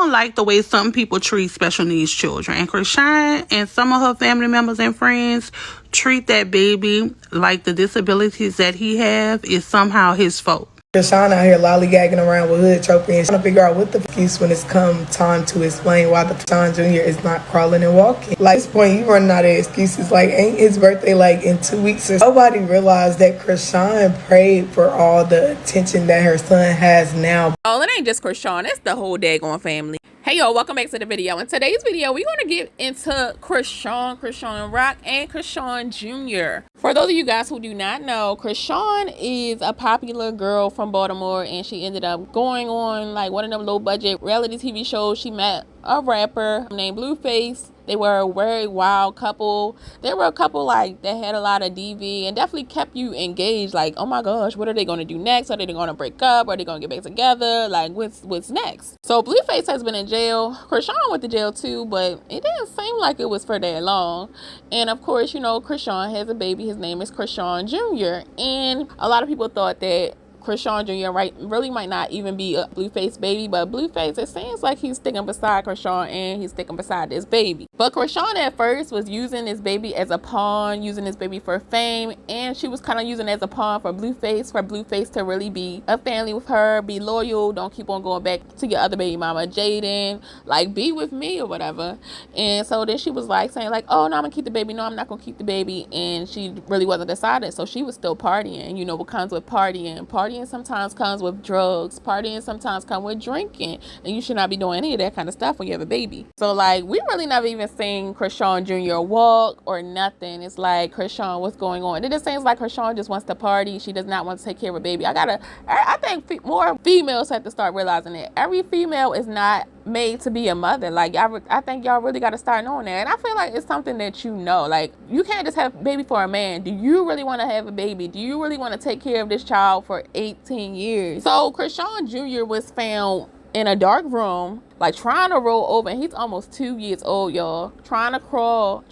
don't like the way some people treat special needs children. And Chrisean and some of her family members and friends treat that baby like the disabilities that he have is somehow his fault. Chrisean out here lollygagging around with hood trophy and trying to figure out what the excuse when it's come time to explain why the Chrisean Jr. is not crawling and walking. Like, at this point, you running out of excuses. Like, ain't his birthday like in 2 weeks? Or nobody realized that Chrisean prayed for all the attention that her son has now. Oh, it ain't just Chrisean, it's the whole daggone family. Hey y'all, welcome back to the video. In today's video, we're going to get into Chrisean Rock and Chrisean Jr. For those of you guys who do not know, Chrisean is a popular girl from Baltimore, and she ended up going on like one of them low budget reality TV shows. She met a rapper named Blueface. They were a very wild couple. They were a couple like that had a lot of DV and definitely kept you engaged. Like, oh my gosh, what are they going to do next? Are they going to break up? Are they going to get back together? Like, what's next? So Blueface has been in jail. Chrisean went to jail too, but it didn't seem like it was for that long. And of course, you know, Chrisean has a baby. His name is Chrisean Jr. And a lot of people thought that Chrisean Jr. really might not even be a Blueface baby, but Blueface, it seems like he's sticking beside Chrisean and he's sticking beside this baby. But Chrisean at first was using this baby as a pawn, using this baby for fame, and she was kind of using it as a pawn for Blueface to really be a family with her, be loyal, don't keep on going back to your other baby mama, Jaden, like be with me or whatever. And so then she was like saying like, oh no, I'm gonna keep the baby, no, I'm not gonna keep the baby, and she really wasn't decided. So she was still partying. You know what comes with partying sometimes comes with drugs, partying sometimes comes with drinking, and you should not be doing any of that kind of stuff when you have a baby. So like, we really never even seen Chrisean Jr. walk or nothing. It's like, Chrisean, what's going on? It just seems like Chrisean just wants to party. She does not want to take care of a baby. I think more females have to start realizing that every female is not made to be a mother. Like, I think y'all really got to start knowing that. And I feel like it's something that you know, like, you can't just have a baby for a man. Do you really want to have a baby? Do you really want to take care of this child for 18 years? So Chrisean Jr. was found in a dark room, like trying to roll over, and he's almost 2 years old, y'all. Trying to roll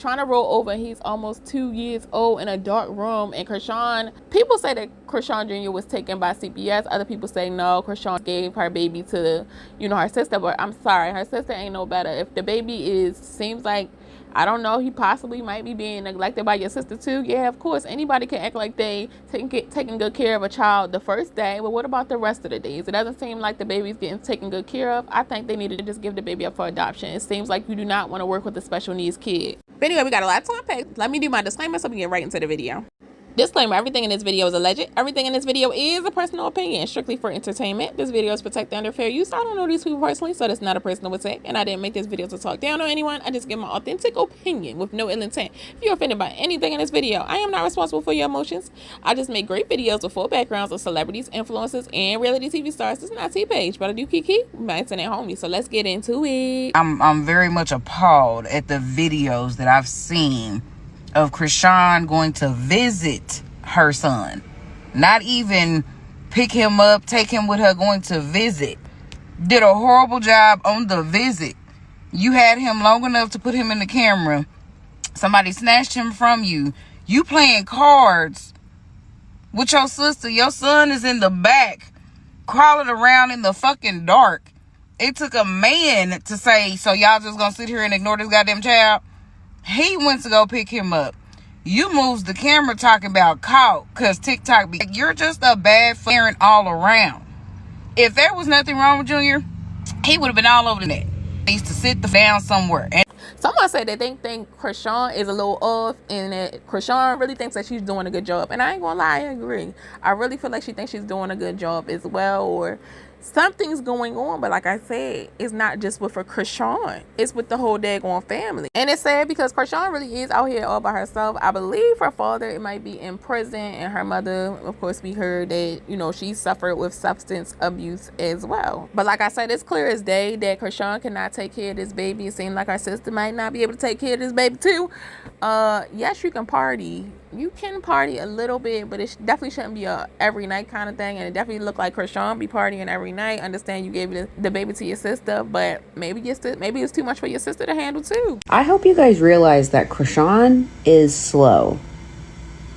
over, and he's almost 2 years old in a dark room. And Chrisean, people say that Chrisean Jr. was taken by CPS. Other people say no, Chrisean gave her baby to, you know, her sister. But I'm sorry, her sister ain't no better. If the baby seems like, I don't know, he possibly might be being neglected by your sister too. Yeah, of course, anybody can act like they taking good care of a child the first day, but what about the rest of the days? It doesn't seem like the baby's getting taken good care of. I think they need to just give the baby up for adoption. It seems like you do not want to work with a special needs kid. But anyway, we got a lot to unpack. Let me do my disclaimer so we get right into the video. Disclaimer, everything in this video is alleged. Everything in this video is a personal opinion, strictly for entertainment. This video is protected under fair use. I don't know these people personally, so that's not a personal attack. And I didn't make this video to talk down on anyone. I just give my authentic opinion with no ill intent. If you're offended by anything in this video, I am not responsible for your emotions. I just make great videos with full backgrounds of celebrities, influencers, and reality TV stars. This is not T-Page, but I do Kiki, my internet homie. So let's get into it. I'm very much appalled at the videos that I've seen of Chrisean going to visit her son. Not even pick him up, take him with her, going to visit. Did a horrible job on the visit. You had him long enough to put him in the camera. Somebody snatched him from you. You playing cards with your sister. Your son is in the back, crawling around in the fucking dark. It took a man to say, so y'all just gonna sit here and ignore this goddamn child? He went to go pick him up. You moves the camera talking about Clout because TikTok be like, you're just a bad parent all around. If there was nothing wrong with Junior, he would have been all over the net. He used to sit down somewhere. And someone said that they think Chrisean is a little off and that Chrisean really thinks that she's doing a good job. And I ain't gonna lie, I agree. I really feel like she thinks she's doing a good job as well, or something's going on. But like I said, it's not just with her Chrisean, it's with the whole daggone family. And it's sad because Chrisean really is out here all by herself. I believe her father, it might be in prison, and her mother, of course, we heard that, you know, she suffered with substance abuse as well. But like I said, it's clear as day that Chrisean cannot take care of this baby. It seems like her sister might not be able to take care of this baby too. Yes, you can party. You can party a little bit, but it definitely shouldn't be a every night kind of thing. And it definitely looked like Chrisean be partying every night. Understand you gave the baby to your sister, but maybe it's too much for your sister to handle too. I hope you guys realize that Chrisean is slow.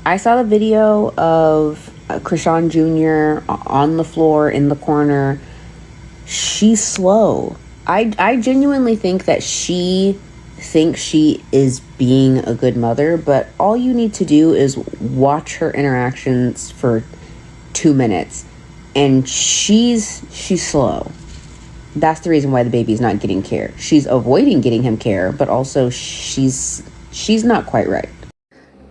I saw the video of Chrisean Jr. on the floor in the corner. She's slow. I genuinely think that she thinks she is being a good mother, but all you need to do is watch her interactions for 2 minutes, and she's slow. That's the reason why the baby's not getting care. She's avoiding getting him care, but also she's not quite right.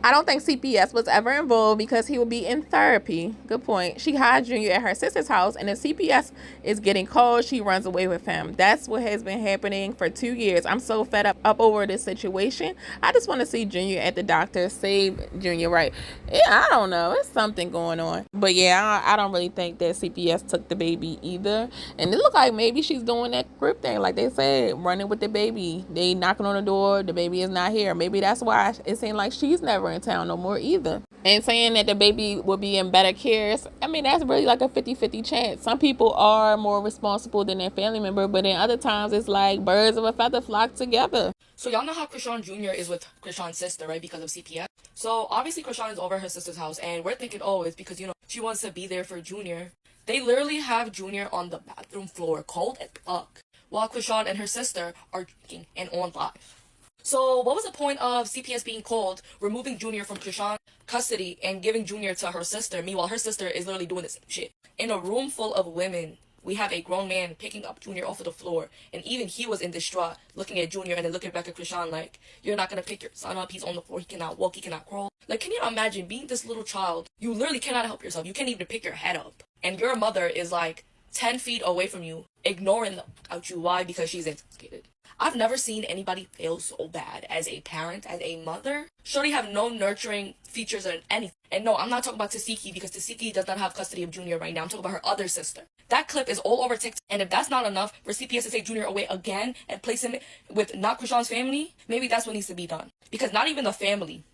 I don't think CPS was ever involved because he would be in therapy. Good point. She hides Junior at her sister's house, and if CPS is getting called, she runs away with him. That's what has been happening for 2 years. I'm so fed up over this situation. I just want to see Junior at the doctor, save Junior, right? Yeah, I don't know. It's something going on. But yeah, I don't really think that CPS took the baby either. And it looked like maybe she's doing that grip thing, like they said, running with the baby. They knocking on the door, the baby is not here. Maybe that's why it seemed like she's never in town no more either. And saying that the baby will be in better care, I mean, that's really like a 50-50 chance. Some people are more responsible than their family member, but then other times it's like birds of a feather flock together. So y'all know how Chrisean Jr. is with Chrisean's sister, right? Because of CPS. So obviously Chrisean is over her sister's house, and we're thinking, oh, it's because, you know, she wants to be there for Junior. They literally have Junior on the bathroom floor, cold as fuck, while Chrisean and her sister are drinking and on live. So what was the point of CPS being called, removing Junior from Chrisean's custody and giving Junior to her sister? Meanwhile, her sister is literally doing the same shit. In a room full of women, we have a grown man picking up Junior off of the floor, and even he was in distraught, looking at Junior and then looking back at Chrisean like, you're not gonna pick your son up, he's on the floor, he cannot walk, he cannot crawl. Like, can you imagine being this little child? You literally cannot help yourself, you can't even pick your head up, and your mother is like 10 feet away from you, ignoring out you. Why? Because she's intoxicated. I've never seen anybody fail so bad as a parent, as a mother. Shorty have no nurturing features or anything. And no, I'm not talking about Tasiki, because Tasiki does not have custody of Junior right now. I'm talking about her other sister. That clip is all over TikTok. And if that's not enough for CPS to take Junior away again and place him with not Chrisean's family, maybe that's what needs to be done. Because not even the family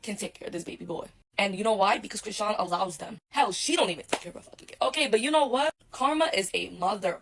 can take care of this baby boy. And you know why? Because Chrisean allows them. Hell, she don't even take care of her fucking kid. Okay, but you know what? Karma is a mother.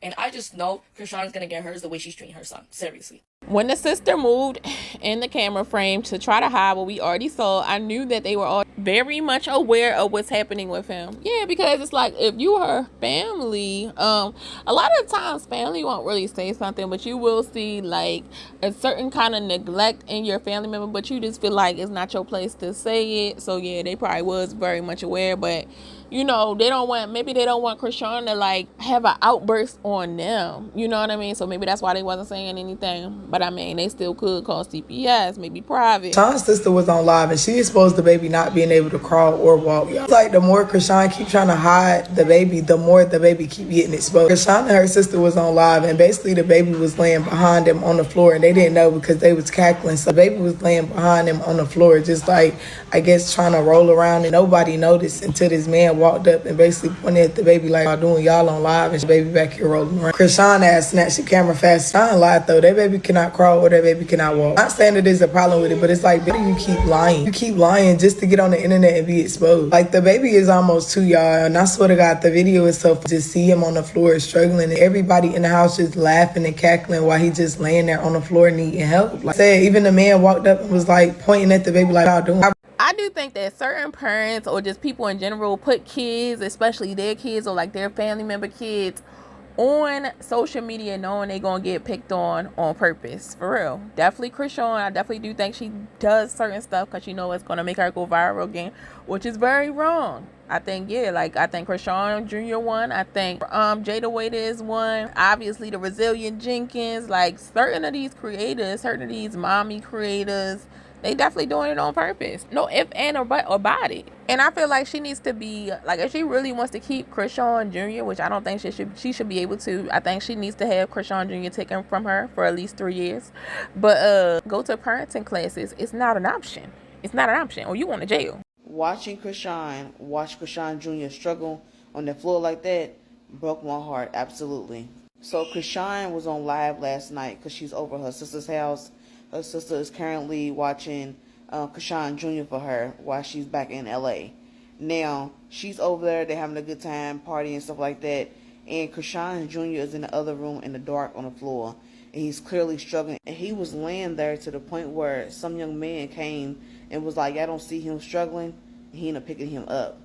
And I just know Chrisean's gonna get hers the way she's treating her son. Seriously. When the sister moved in the camera frame to try to hide what we already saw, I knew that they were all very much aware of what's happening with him. Yeah, because it's like, if you are family, a lot of times family won't really say something, but you will see like a certain kind of neglect in your family member, but you just feel like it's not your place to say it. So yeah, they probably was very much aware, but you know, maybe they don't want Chrisean to like have an outburst on them. You know what I mean? So maybe that's why they wasn't saying anything. But I mean, they still could call CPS, maybe private. Sean's sister was on live, and she exposed the baby not being able to crawl or walk. It's like the more Chrisean keep trying to hide the baby, the more the baby keep getting exposed. Chrisean and her sister was on live, and basically the baby was laying behind them on the floor, and they didn't know because they was cackling. So the baby was laying behind them on the floor, just like, I guess, trying to roll around, and nobody noticed until this man walked up and basically pointed at the baby like, y'all doing, y'all on live, and the baby back here rolling around. Chrisean ass snatched the camera fast. Sean lied though. That baby cannot crawl or that baby cannot walk. I'm not saying that there's a problem with it, but it's like, baby, you keep lying. You keep lying just to get on the internet and be exposed. Like, the baby is almost 2, y'all, and I swear to God, the video is so just see him on the floor struggling, and everybody in the house just laughing and cackling while he just laying there on the floor needing help. Like I said, even the man walked up and was like pointing at the baby like, y'all doing. I do think that certain parents or just people in general put kids, especially their kids or like their family member kids, on social media knowing they're gonna get picked on purpose. For real. Definitely Chrisean, I definitely do think she does certain stuff because she know it's gonna make her go viral again, which is very wrong. I think, yeah, like, I think Chrisean Jr. won. I think Jada Waiter is one. Obviously the Resilient Jenkins, like certain of these creators, certain of these mommy creators, they definitely doing it on purpose. No if, and, or but about it. And I feel like she needs to be, like, if she really wants to keep Chrisean Jr., which I don't think she should be able to, I think she needs to have Chrisean Jr. taken from her for at least 3 years. But go to parenting classes, it's not an option. It's not an option, or you want to jail. Watch Chrisean Jr. struggle on the floor like that broke my heart, absolutely. So Chrisean was on live last night because she's over her sister's house. Her sister is currently watching Chrisean Jr. for her while she's back in LA. Now, she's over there, they're having a good time, partying and stuff like that. And Chrisean Jr. is in the other room in the dark on the floor. And he's clearly struggling. And he was laying there to the point where some young man came and was like, y'all don't see him struggling? And he ended up picking him up.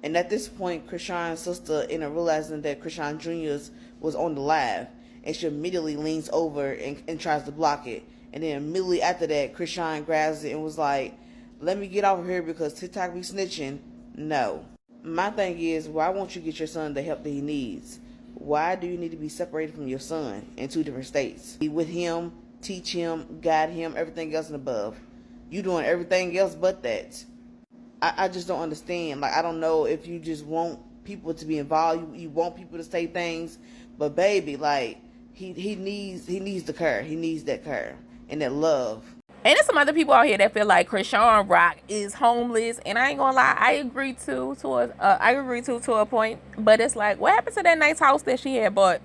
And at this point, Chrisean's sister ended up realizing that Chrisean Jr. was on the live. and she immediately leans over and tries to block it. And then immediately after that, Chrisean grabs it and was like, let me get off here because TikTok be snitching. No. My thing is, why won't you get your son the help that he needs? Why do you need to be separated from your son in 2 different states? Be with him, teach him, guide him, everything else and above. You doing everything else but that. I just don't understand. Like, I don't know if you just want people to be involved. You want people to say things. But baby, like, he needs the care. He needs that care and that love. And there's some other people out here that feel like Chrisean Rock is homeless, and I ain't gonna lie, I agree to a point. But it's like, what happened to that nice house that she had bought?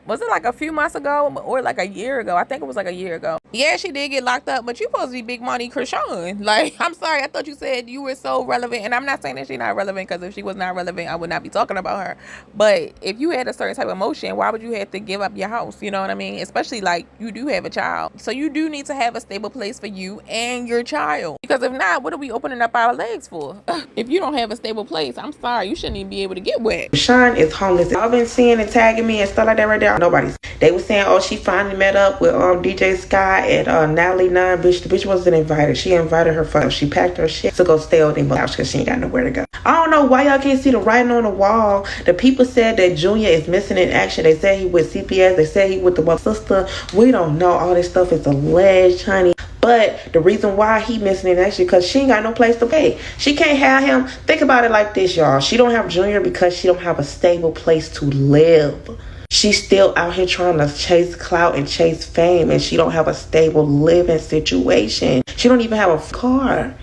Was it like a few months ago or like a year ago? I think it was like a year ago. Yeah, she did get locked up, but you supposed to be big money Chrisean. Like, I'm sorry, I thought you said you were so relevant. And I'm not saying that she's not relevant, because if she was not relevant, I would not be talking about her. But if you had a certain type of emotion, why would you have to give up your house? You know what I mean? Especially like you do have a child. So you do need to have a stable place for you and your child. Because if not, what are we opening up our legs for? If you don't have a stable place, I'm sorry, you shouldn't even be able to get wet. Chrisean is homeless. I've been seeing and tagging me and stuff like that right there. Nobody's. They were saying, oh, she finally met up with DJ Sky and Natalie Nunn. Bitch, the bitch wasn't invited. She invited her friend. She packed her shit to go stay on their house because she ain't got nowhere to go. I don't know why y'all can't see the writing on the wall. The people said that Junior is missing in action. They said he with CPS. They said he with the sister. We don't know. All this stuff is alleged, honey. But the reason why he missing in action because she ain't got no place to pay. She can't have him. Think about it like this, y'all. She don't have Junior because she don't have a stable place to live. She's still out here trying to chase clout and chase fame, and she don't have a stable living situation. She don't even have a car.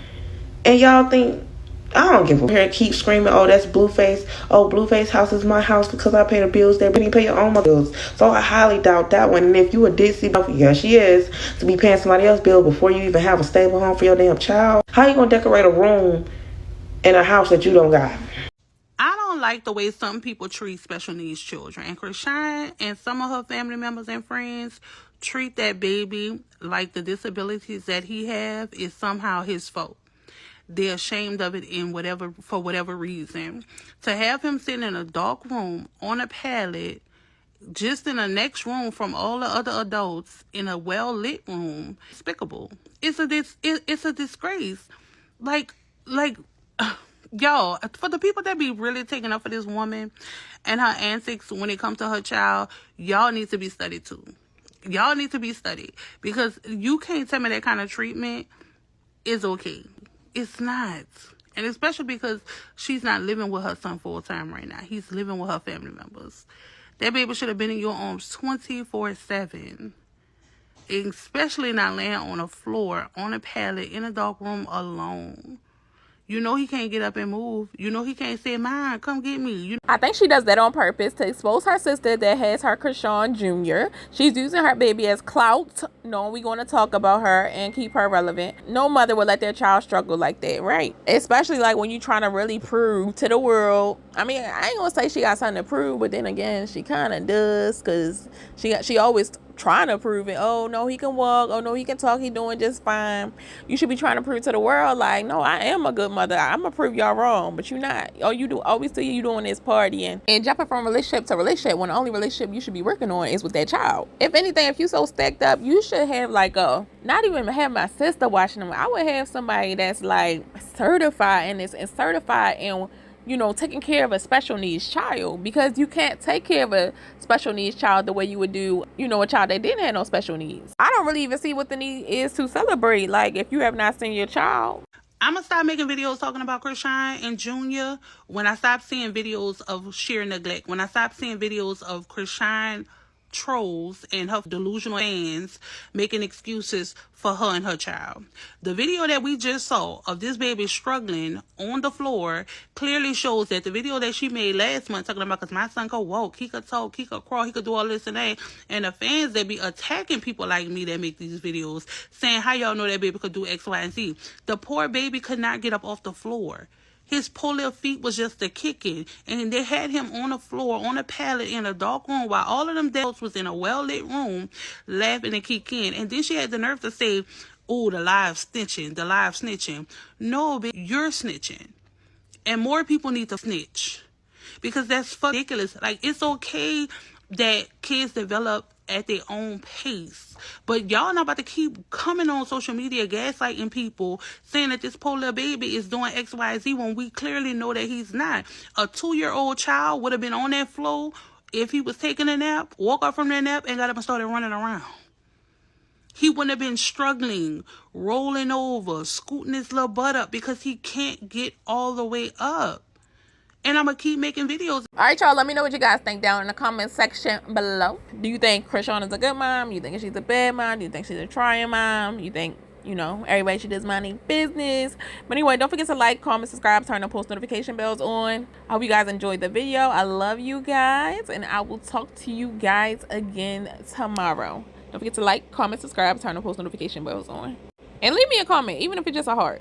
And y'all think, I don't give a care. Keep screaming, oh, that's Blueface. Oh, Blueface house is my house because I pay the bills there. But you pay your own bills. So I highly doubt that one. And if you a ditzy, yeah, she is, to be paying somebody else's bill before you even have a stable home for your damn child. How you gonna decorate a room in a house that you don't got? I don't like the way some people treat special needs children. And Chrisean and some of her family members and friends treat that baby like the disabilities that he have is somehow his fault. They're ashamed of it for whatever reason. To have him sitting in a dark room on a pallet, just in the next room from all the other adults in a well-lit room, despicable. It's a disgrace. Like, y'all, for the people that be really taking up for this woman and her antics when it comes to her child, y'all need to be studied too. Y'all need to be studied because you can't tell me that kind of treatment is okay. It's not. And especially because she's not living with her son full time right now. He's living with her family members. That baby should have been in your arms 24/7. Especially not laying on a floor, on a pallet, in a dark room alone. You know he can't get up and move. You know he can't say, "Mom, come get me." I think she does that on purpose to expose her sister that has her Chrisean Jr. She's using her baby as clout. No, we're going to talk about her and keep her relevant. No mother would let their child struggle like that, right? Especially like when you're trying to really prove to the world. I mean, I ain't going to say she got something to prove, but then again, she kind of does because she always trying to prove it. Oh no, he can walk. Oh no, he can talk. He doing just fine. You should be trying to prove to the world like, no, I am a good mother. I'm gonna prove y'all wrong, but you're not. Oh, you do always see you doing this partying and jumping from relationship to relationship when the only relationship you should be working on is with that child. If anything, if you so stacked up, you should have like not even have my sister watching them. I would have somebody that's like certified in this and certified in, you know, taking care of a special needs child, because you can't take care of a special needs child the way you would do, you know, a child that didn't have no special needs. I don't really even see what the need is to celebrate. Like, if you have not seen your child. I'm going to stop making videos talking about Chrisean and Junior when I stop seeing videos of sheer neglect. When I stop seeing videos of Chrisean trolls and her delusional fans making excuses for her and her child. The video that we just saw of this baby struggling on the floor clearly shows that the video that she made last month talking about, because my son could walk, he could talk, he could crawl, he could do all this and that, and the fans that be attacking people like me that make these videos saying how y'all know that baby could do X, Y, and Z. The poor baby could not get up off the floor. His poor little feet was just a kicking. And they had him on the floor, on a pallet in a dark room while all of them adults was in a well-lit room laughing and kicking. And then she had the nerve to say, oh, the live snitching. No, bitch, you're snitching. And more people need to snitch. Because that's ridiculous. Like, it's okay that kids develop at their own pace. But y'all not about to keep coming on social media gaslighting people, saying that this poor little baby is doing XYZ when we clearly know that he's not. A 2-year-old child would have been on that floor if he was taking a nap, woke up from that nap, and got up and started running around. He wouldn't have been struggling, rolling over, scooting his little butt up because he can't get all the way up. And I'm going to keep making videos. All right, y'all, let me know what you guys think down in the comment section below. Do you think Chrisean is a good mom? Do you think she's a bad mom? Do you think she's a trying mom? You think, you know, everybody should just mind their business? But anyway, don't forget to like, comment, subscribe, turn on post notification bells on. I hope you guys enjoyed the video. I love you guys, and I will talk to you guys again tomorrow. Don't forget to like, comment, subscribe, turn on post notification bells on. And leave me a comment, even if it's just a heart.